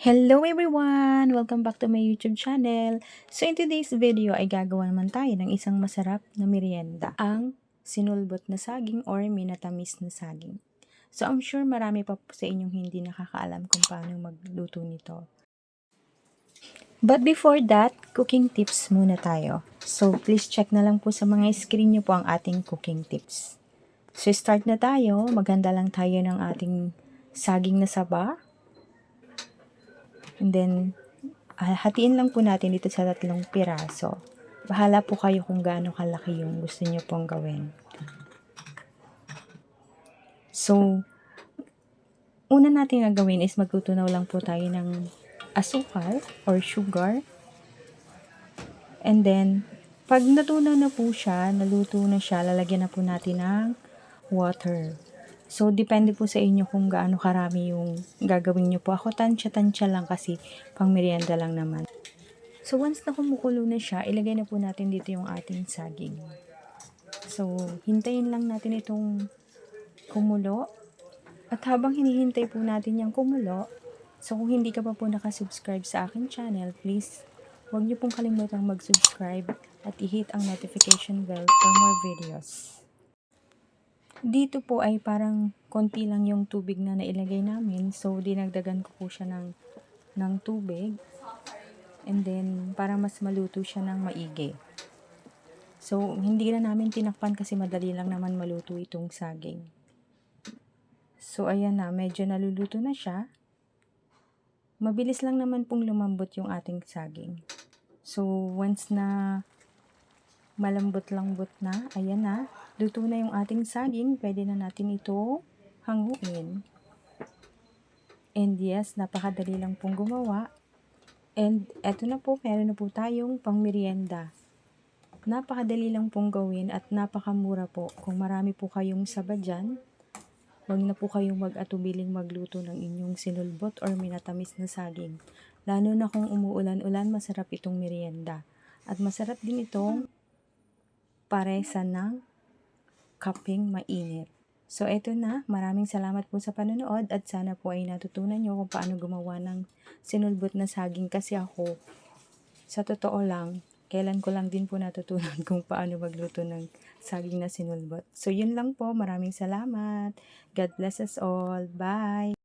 Hello everyone! Welcome back to my YouTube channel. So in today's video ay gagawa naman tayo ng isang masarap na merienda, ang sinulbot na saging or minatamis na saging. So I'm sure marami pa po sa inyong hindi nakakaalam kung paano magluto nito. But before that, cooking tips muna tayo. So please check na lang po sa mga screen nyo po ang ating cooking tips. So start na tayo, maghanda lang tayo ng ating saging na saba. And then, hatiin lang po natin dito sa 3 piraso. Bahala po kayo kung gaano kalaki yung gusto niyo pong gawin. So, una natin gagawin is magtutunaw lang po tayo ng asukal or sugar. And then, pag natunaw na po siya, naluto na siya, lalagyan na po natin ng water. So, depende po sa inyo kung gaano karami yung gagawin nyo po. Ako, tansya-tansya lang kasi pang merienda lang naman. So, once na kumukulo na siya, ilagay na po natin dito yung ating saging. So, hintayin lang natin itong kumulo. At habang hinihintay po natin yung kumulo, so kung hindi ka pa po nakasubscribe sa akin channel, please, huwag niyo pong kalimutang mag-subscribe at i-hit ang notification bell for more videos. Dito po ay parang konti lang yung tubig na nailagay namin. So, dinagdagan ko po siya ng tubig. And then, para mas maluto siya ng maigi. So, hindi na namin tinakpan kasi madali lang naman maluto itong saging. So, ayan na. Medyo naluluto na siya. Mabilis lang naman pong lumambot yung ating saging. So, once na malambot-lambot na, ayan na, luto na yung ating saging, pwede na natin ito hanguin. And yes, napakadali lang pong gumawa. And eto na po, meron na po tayong pang merienda. Napakadali lang pong gawin at napakamura po. Kung marami po kayong saba dyan, huwag na po kayong mag-atubiling magluto ng inyong sinulbot or minatamis na saging. Lalo na kung umuulan-ulan, masarap itong merienda. At masarap din itong paresa ng kapeng mainit. So, eto na. Maraming salamat po sa panonood at sana po ay natutunan nyo kung paano gumawa ng sinulbot na saging kasi ako, sa totoo lang, kailan ko lang din po natutunan kung paano magluto ng saging na sinulbot. So, yun lang po. Maraming salamat. God bless us all. Bye!